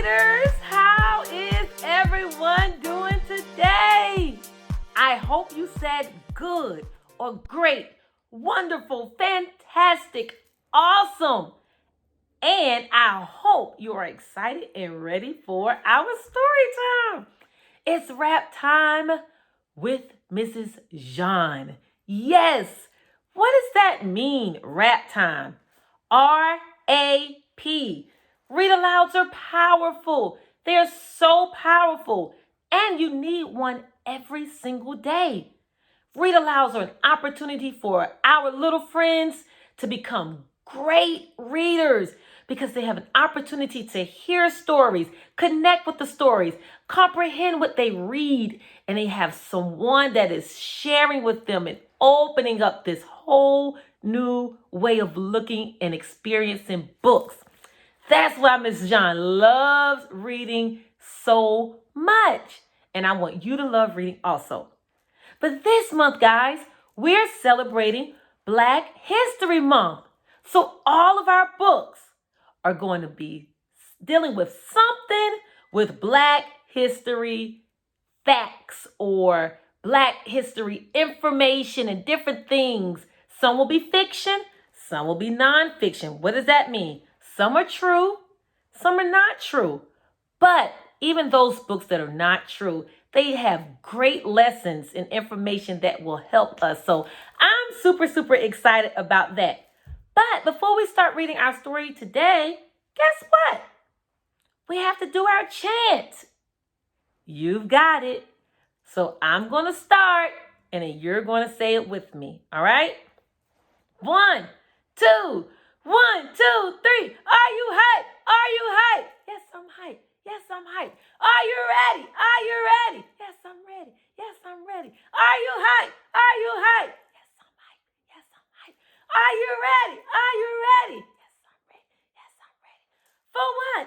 readers, how is everyone doing today? I hope you said good or great, wonderful, fantastic, awesome. And I hope you are excited and ready for our story time. It's rap time with Mrs. Jean. Yes. What does that mean, rap time? R.A.P. Read alouds are powerful. They're so powerful. And you need one every single day. Read alouds are an opportunity for our little friends to become great readers because they have an opportunity to hear stories, connect with the stories, comprehend what they read, and they have someone that is sharing with them and opening up this whole new way of looking and experiencing books. That's why Miss Jean loves reading so much. And I want you to love reading also. But this month, guys, we're celebrating Black History Month. So all of our books are going to be dealing with something with Black history facts or Black history information and different things. Some will be fiction, some will be nonfiction. What does that mean? Some are true, some are not true. But even those books that are not true, they have great lessons and information that will help us. So I'm super excited about that. But before we start reading our story today, guess what? We have to do our chant. You've got it. So I'm going to start and then you're going to say it with me. All right? 1, 2, 1, 2, 3. Are you hyped? Are you hyped? Yes, I'm hyped. Yes, I'm hyped. Are you ready? Are you ready? Yes, I'm ready. Yes, I'm ready. Are you hyped? Are you hyped? Yes, I'm hyped. Yes, I'm hyped. Are you ready? Are you ready? Yes, I'm ready. Yes, I'm ready. For what?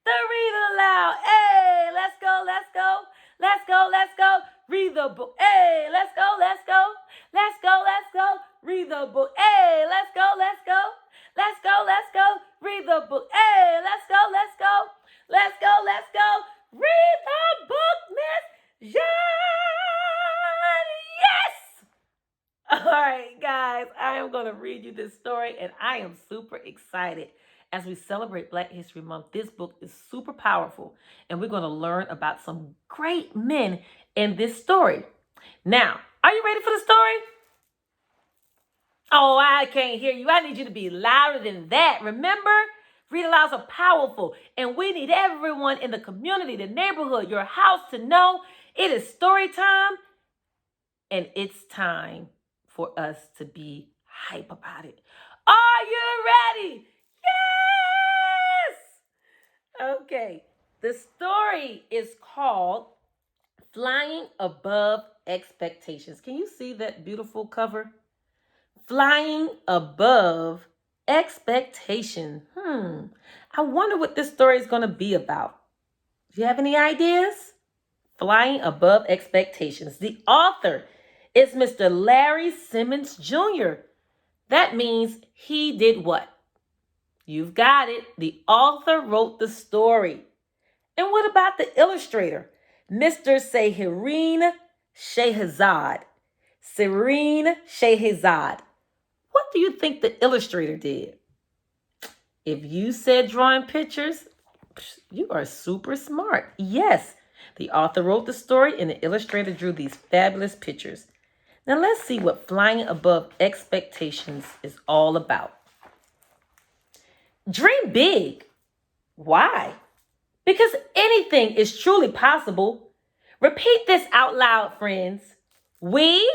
The read aloud. Hey, let's go, let's go. Let's go, let's go. Read the book. Hey, let's go, let's go. Let's go, let's go. Read the book. Hey, let's go, let's go. Let's go, let's go. Read the book. Hey, let's go, let's go. Let's go, let's go. Read the book, Miss Jean. Yes! All right, guys, I am going to read you this story, and I am super excited. As we celebrate Black History Month, this book is super powerful, and we're going to learn about some great men in this story. Now, are you ready for the story? Oh, I can't hear you. I need you to be louder than that. Remember? Read alouds are powerful, and we need everyone in the community, the neighborhood, your house to know it is story time, and it's time for us to be hype about it. Are you ready? Yes! Okay, the story is called Flying Above Expectations. Can you see that beautiful cover? Flying Above Expectation. I wonder what this story is going to be about. Do you have any ideas? Flying Above Expectations. The author is Mr. Larry Simmons Jr. That means he did what? You've got it. The author wrote the story. And what about the illustrator? Mr. Sehreen Shahzad. Sehreen Shahzad. What do you think the illustrator did? If you said drawing pictures, you are super smart. Yes, the author wrote the story and the illustrator drew these fabulous pictures. Now let's see what Flying Above Expectations is all about. Dream big. Why? Because anything is truly possible. Repeat this out loud, friends. We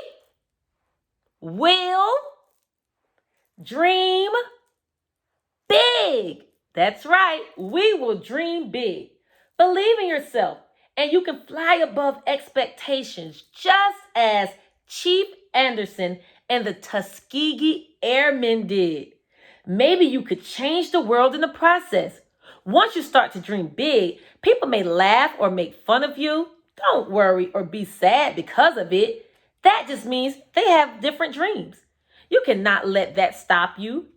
will dream big. That's right. We will dream big. Believe in yourself, and you can fly above expectations, just as Chief Anderson and the Tuskegee Airmen did. Maybe you could change the world in the process. Once you start to dream big, people may laugh or make fun of you. Don't worry or be sad because of it. That just means they have different dreams. You cannot let that stop you.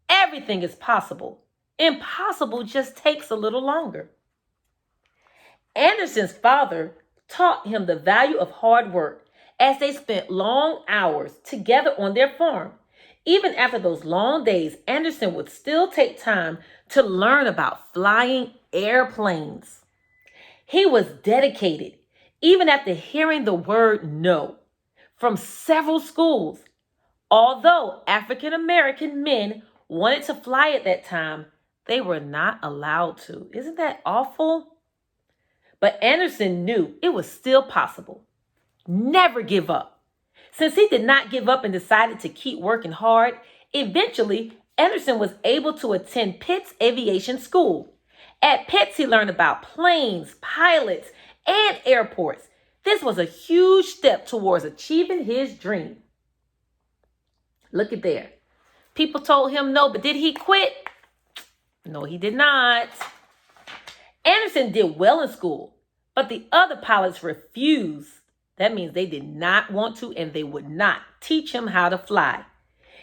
Everything is possible. Impossible just takes a little longer. Anderson's father taught him the value of hard work as they spent long hours together on their farm. Even after those long days, Anderson would still take time to learn about flying airplanes. He was dedicated, even after hearing the word no from several schools. Although African American men wanted to fly at that time, they were not allowed to. Isn't that awful? But Anderson knew it was still possible. Never give up. Since he did not give up and decided to keep working hard, eventually Anderson was able to attend Pitt's Aviation School. At Pitt's, he learned about planes, pilots, and airports. This was a huge step towards achieving his dream. Look at there. People told him no, but did he quit? No, he did not. Anderson did well in school, but the other pilots refused. That means they did not want to and they would not teach him how to fly.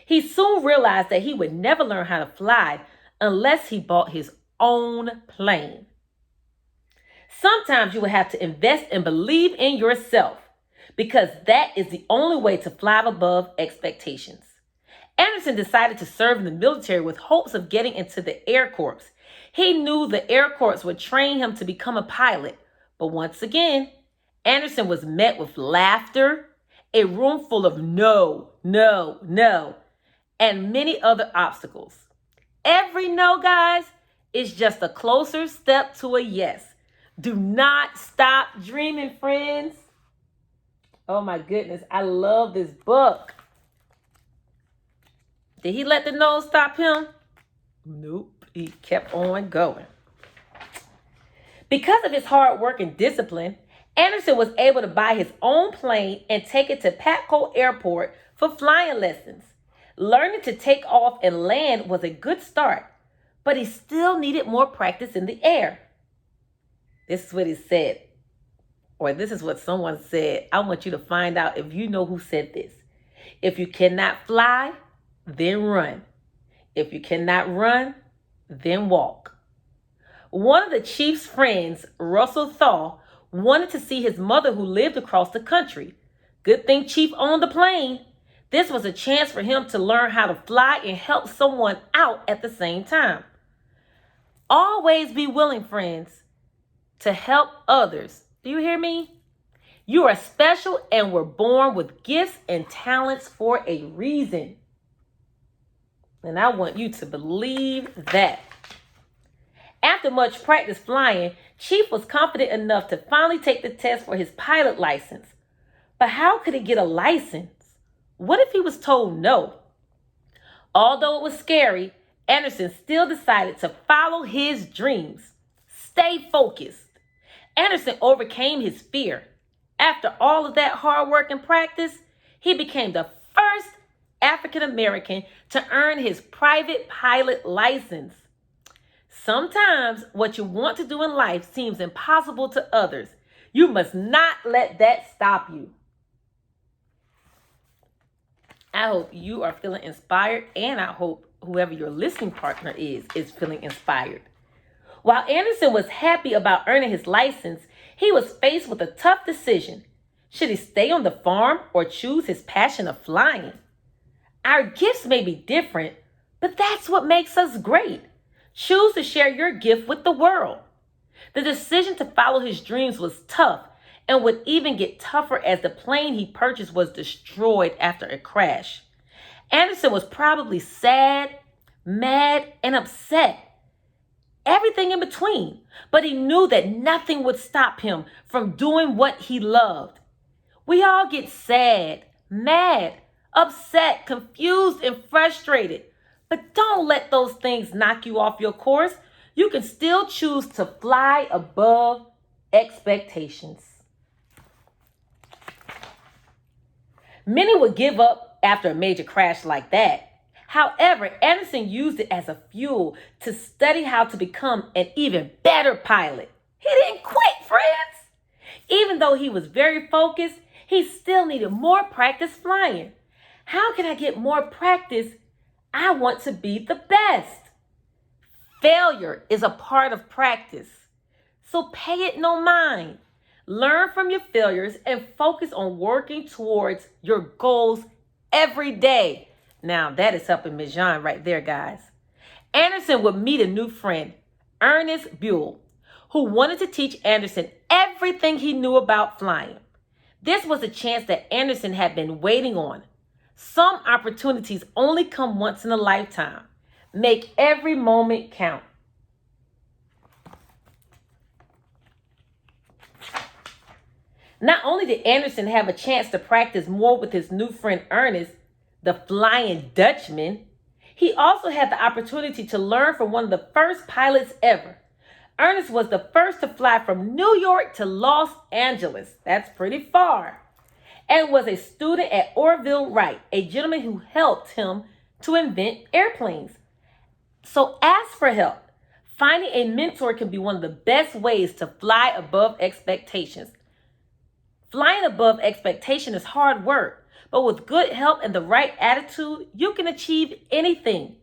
He soon realized that he would never learn how to fly unless he bought his own plane. Sometimes you will have to invest and believe in yourself because that is the only way to fly above expectations. Anderson decided to serve in the military with hopes of getting into the Air Corps. He knew the Air Corps would train him to become a pilot, but once again, Anderson was met with laughter, a room full of no, no, no, and many other obstacles. Every no, guys, is just a closer step to a yes. Do not stop dreaming, friends. Oh my goodness, I love this book. Did he let the no stop him? Nope, he kept on going. Because of his hard work and discipline, Anderson was able to buy his own plane and take it to Patco Airport for flying lessons. Learning to take off and land was a good start, but he still needed more practice in the air. This is what he said, or this is what someone said. I want you to find out if you know who said this. If you cannot fly, then run. If you cannot run, then walk. One of the chief's friends, Russell Thaw, wanted to see his mother who lived across the country. Good thing Chief owned the plane. This was a chance for him to learn how to fly and help someone out at the same time. Always be willing, friends, to help others. Do you hear me? You are special and were born with gifts and talents for a reason. And I want you to believe that. After much practice flying, Chief was confident enough to finally take the test for his pilot license. But how could he get a license? What if he was told no? Although it was scary, Anderson still decided to follow his dreams. Stay focused. Anderson overcame his fear. After all of that hard work and practice, he became the first African American to earn his private pilot license. Sometimes what you want to do in life seems impossible to others. You must not let that stop you. I hope you are feeling inspired, and I hope whoever your listening partner is feeling inspired. While Anderson was happy about earning his license, he was faced with a tough decision. Should he stay on the farm or choose his passion of flying? Our gifts may be different, but that's what makes us great. Choose to share your gift with the world. The decision to follow his dreams was tough and would even get tougher as the plane he purchased was destroyed after a crash. Anderson was probably sad, mad, and upset. Everything in between, but he knew that nothing would stop him from doing what he loved. We all get sad, mad, upset, confused, and frustrated. But don't let those things knock you off your course. You can still choose to fly above expectations. Many would give up after a major crash like that. However, Anderson used it as a fuel to study how to become an even better pilot. He didn't quit, friends. Even though he was very focused, he still needed more practice flying. How can I get more practice? I want to be the best. Failure is a part of practice. So pay it no mind. Learn from your failures and focus on working towards your goals every day. Now, that is helping Ms. Jean right there, guys. Anderson would meet a new friend, Ernest Buell, who wanted to teach Anderson everything he knew about flying. This was a chance that Anderson had been waiting on. Some opportunities only come once in a lifetime. Make every moment count. Not only did Anderson have a chance to practice more with his new friend Ernest, the Flying Dutchman, he also had the opportunity to learn from one of the first pilots ever. Ernest was the first to fly from New York to Los Angeles. That's pretty far. And was a student at Orville Wright, a gentleman who helped him to invent airplanes. So ask for help. Finding a mentor can be one of the best ways to fly above expectations. Flying above expectation is hard work, but with good help and the right attitude, you can achieve anything.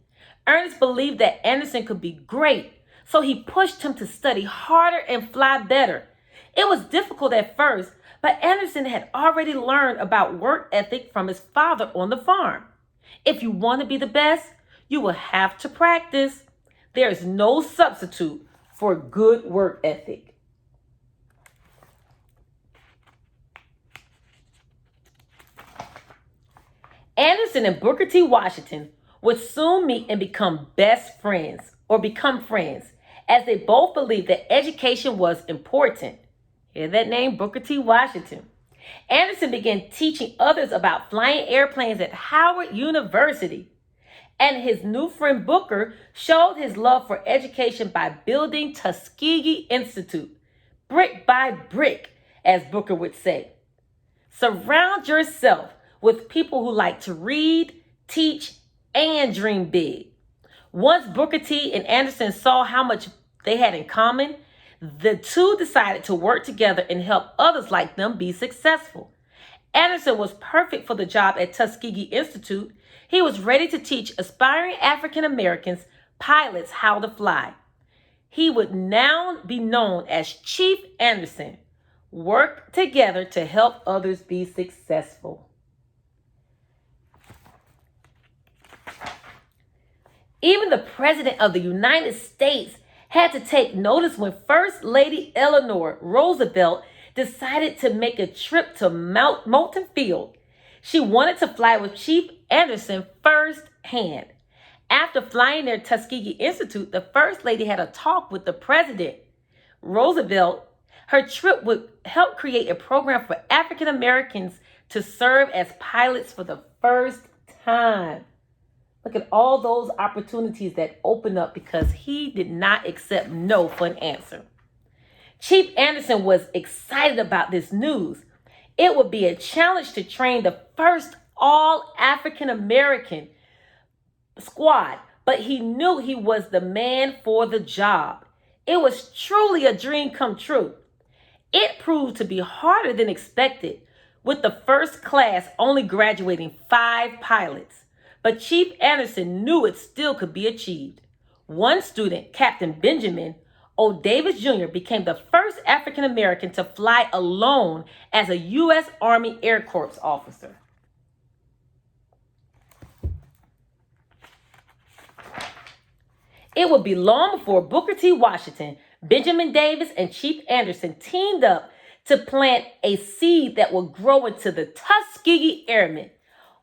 Ernest believed that Anderson could be great, so he pushed him to study harder and fly better. It was difficult at first, but Anderson had already learned about work ethic from his father on the farm. If you want to be the best, you will have to practice. There is no substitute for good work ethic. Anderson and Booker T. Washington would soon meet and become friends, as they both believed that education was important. Hear that name, Booker T. Washington. Anderson began teaching others about flying airplanes at Howard University. And his new friend Booker showed his love for education by building Tuskegee Institute, brick by brick, as Booker would say. Surround yourself with people who like to read, teach, and dream big. Once Booker T and Anderson saw how much they had in common, the two decided to work together and help others like them be successful. Anderson was perfect for the job at Tuskegee Institute. He was ready to teach aspiring African Americans pilots how to fly. He would now be known as Chief Anderson. Work together to help others be successful. Even the President of the United States had to take notice when First Lady Eleanor Roosevelt decided to make a trip to Moulton Field. She wanted to fly with Chief Anderson firsthand. After flying near Tuskegee Institute, the First Lady had a talk with the President. Roosevelt, her trip would help create a program for African Americans to serve as pilots for the first time. Look at all those opportunities that opened up because he did not accept no for an answer. Chief Anderson was excited about this news. It would be a challenge to train the first all African American squad, but he knew he was the man for the job. It was truly a dream come true. It proved to be harder than expected, with the first class only graduating 5 pilots. But Chief Anderson knew it still could be achieved. One student, Captain Benjamin O. Davis Jr., became the first African American to fly alone as a U.S. Army Air Corps officer. It would be long before Booker T. Washington, Benjamin Davis, and Chief Anderson teamed up to plant a seed that would grow into the Tuskegee Airmen.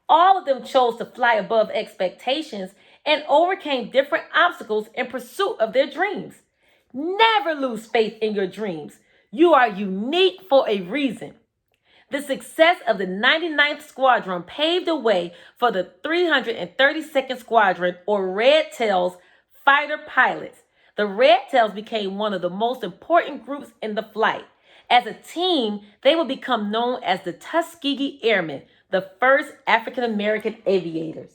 All of them chose to fly above expectations and overcame different obstacles in pursuit of their dreams. Never lose faith in your dreams. You are unique for a reason. The success of the 99th Squadron paved the way for the 332nd Squadron, or Red Tails, fighter pilots. The Red Tails became one of the most important groups in the flight. As a team, they would become known as the Tuskegee Airmen, the first African American aviators.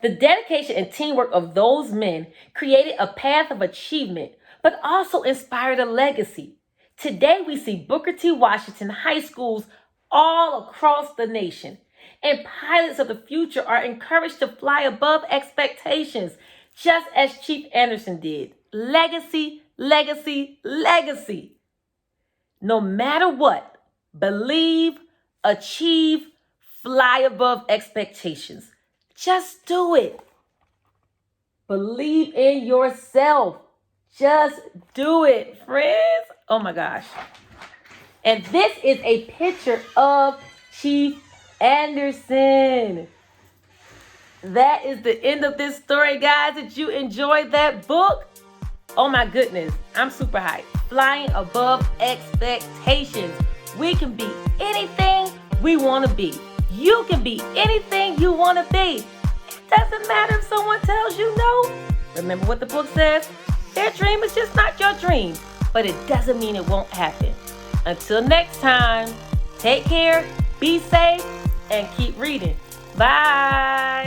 The dedication and teamwork of those men created a path of achievement, but also inspired a legacy. Today, we see Booker T. Washington high schools all across the nation, and pilots of the future are encouraged to fly above expectations. just as Chief Anderson did. Legacy, legacy, legacy. No matter what, believe, achieve, fly above expectations. Just do it. Believe in yourself. Just do it, friends. Oh my gosh. And this is a picture of Chief Anderson. That is the end of this story, guys. Did you enjoy that book? Oh my goodness, I'm super hyped. Flying above expectations. We can be anything we want to be. You can be anything you want to be. It doesn't matter if someone tells you no. Remember what the book says? Their dream is just not your dream, but it doesn't mean it won't happen. Until next time, take care, be safe, and keep reading. Bye.